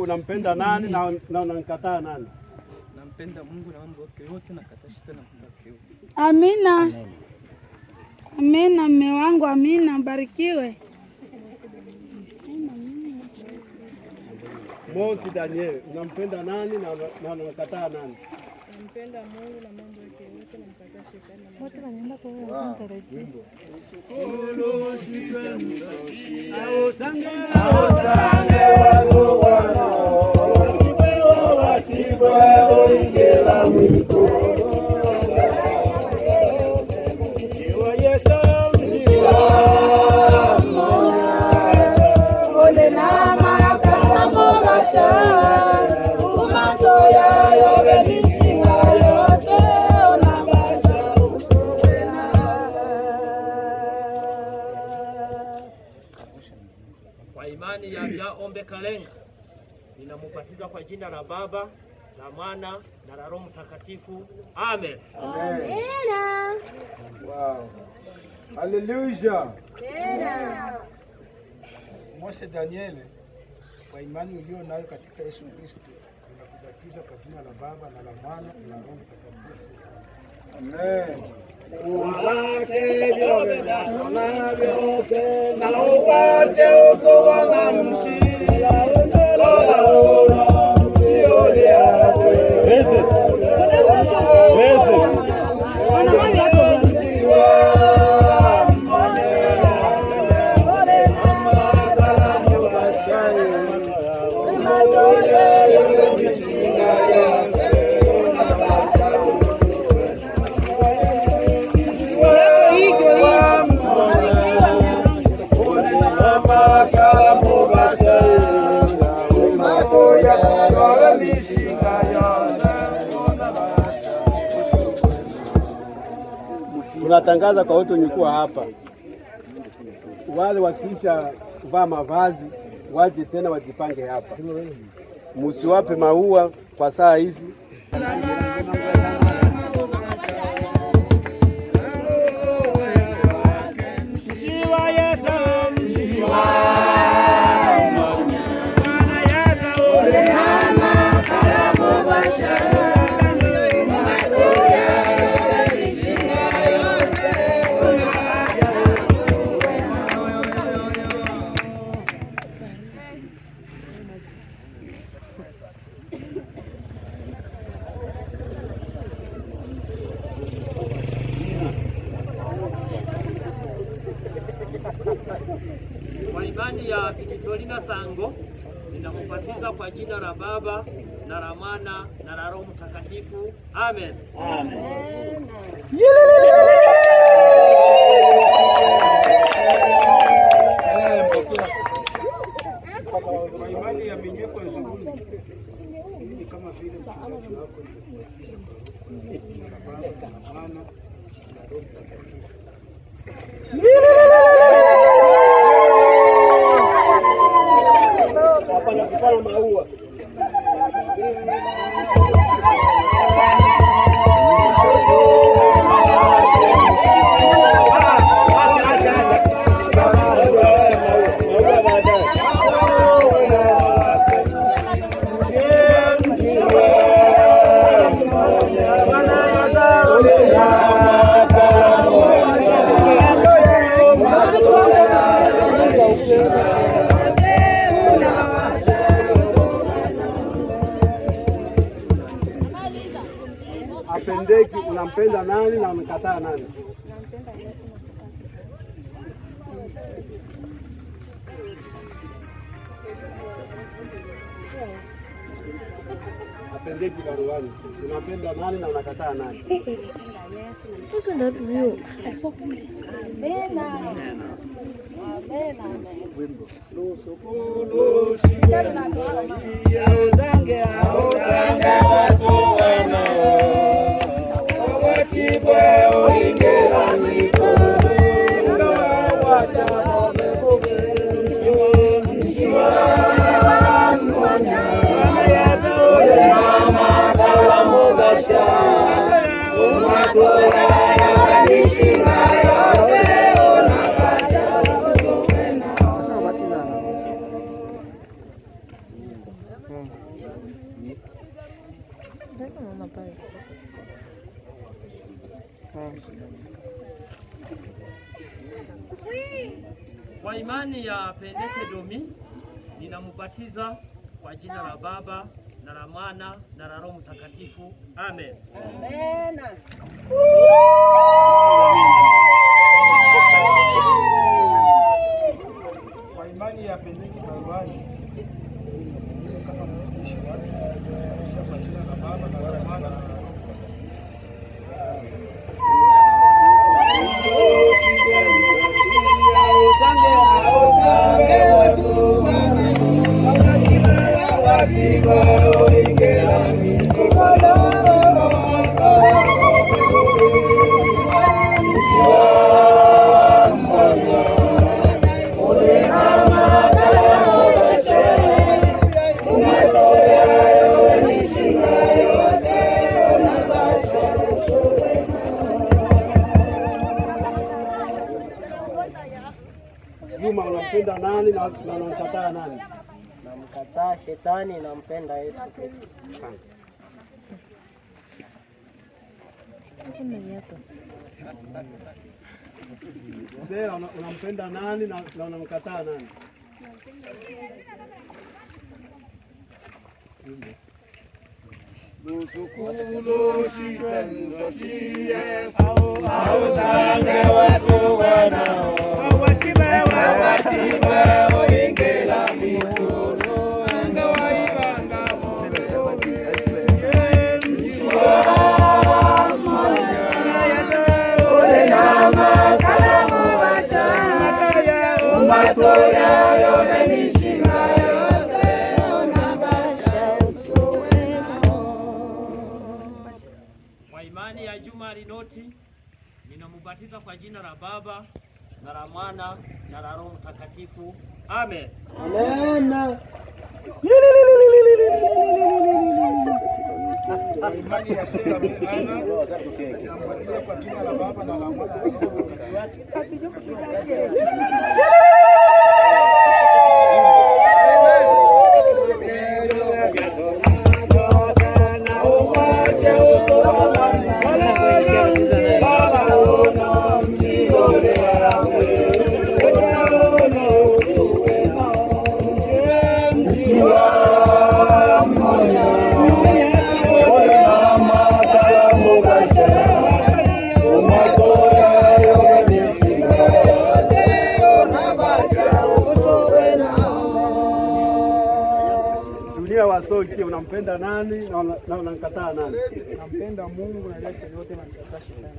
unampenda nani na unamkataa nani? Nampenda Mungu na mambo yake yote na kataa shetani na mambo yake yote. Amina. Amina mume wangu, amina, mbarikiwe. Mosi Daniel, unampenda nani na unamkataa nani? Nampenda Mungu na mambo yake yote na mkataa shetani na mambo. Wote wanaenda kwa taratibu. Kwa imani ya Ombe Kalenga ninamubatiza kwa jina la Baba na Mwana na la Roho Mtakatifu. Amen. Amen. Wow. Hallelujah. Amen. Mose Daniel, kwa imani ulio nayo katika Yesu Kristo, ninakubatiza kwa jina la Baba na la Mwana na la Roho Mtakatifu. Amen. Umlake vyote na vyote na upate uso wa namshia lola lola msiolia weze tunatangaza kwa wote wenye hapa, wale wakisha vaa mavazi waje tena wajipange hapa, musiwape maua kwa saa hizi. Kwa imani ya Victorina Sango ninamubatiza kwa jina la Baba na la Mwana na la Roho Mtakatifu. Amen. Amen. Kwa imani ya minyeko ya zunguni, ni kama vile mchungaji wako na Baba na Mwana na Roho Mtakatifu. Hapana kupana maua. Apendeki, unampenda nani na unakataa nani? Apendeki baruani, unampenda nani na unakataa nani? Kwa imani ya Pendeke Domi ninamubatiza kwa jina la Baba na la Mwana na la Roho Mtakatifu. Amen. Amen. Kwa imani ya Pendeke Barwani kama mtumishi wake kwa jina la Baba na la Mwana na la Roho Juma, unampenda nani na unamkataa nani? Namkataa shetani, nampenda Yesu Kristo. Sera, unampenda nani na unamkataa nani? Nusukulu shitenzotie ausange wasu wanao wawatiwe oingela mitulu anga waibanga ule na makalamu washa umatoya yone mishinga yose unabasha Kwa imani ya Juma Linoti ninamubatiza kwa jina la Baba na la Mwana na la Roho Mtakatifu. Amen. Amen. imani ya Shera Mwana namubatiza kwa jina la Baba na la Mwana na la Roho Mtakatifu. Wasoki, unampenda nani na unamkataa nani? Nampenda Mungu na yake yote na nikataa shetani.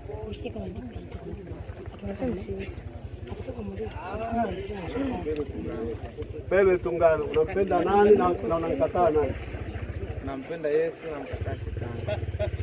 Pewe Tungano, unampenda nani na unamkataa nani? Nampenda Yesu na nikataa shetani.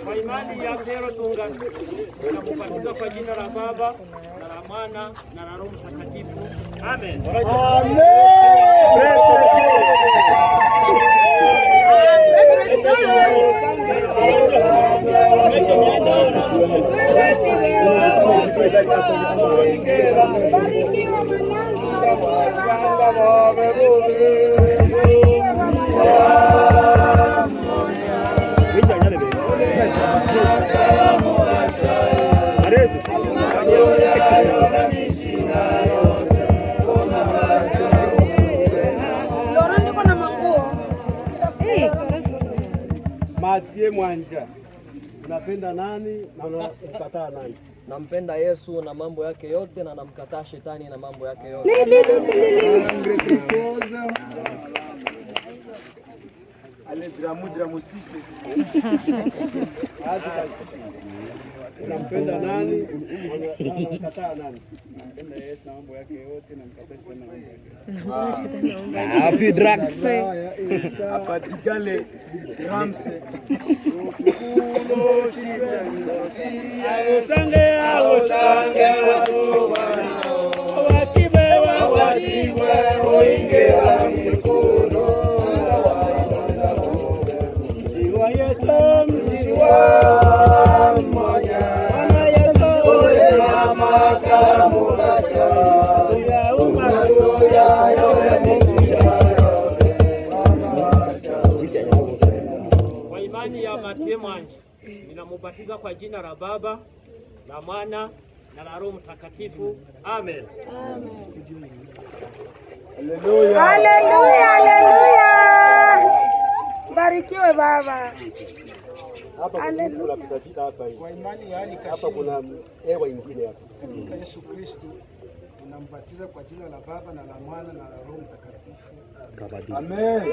Kwa imani ya Petro Tungano ninamubatiza kwa jina la Baba na la Mwana na la Roho Mtakatifu. Amen. Matie Mwanja, Unapenda nani na unamkataa nani? Nampenda Yesu na mambo yake yote na namkataa shetani na mambo yake yote. Unampenda nani? Unamkataa nani? Nampenda Yesu na mambo yake yote na mkataa shetani na mambo yake. Happy drugs. Apatikane Ramse. Kwa imani ya Mathieu Mwanji ninamubatiza kwa jina la Baba, la Mwana na la Roho Mtakatifu. Amen. Haleluya, haleluya. Barikiwe Baba. Kwa imani ya hali hapa kuna hewa nyingine hapa. katika Yesu Kristo tunambatiza kwa jina la Baba na la Mwana na la Roho Mtakatifu. Amen. Amen.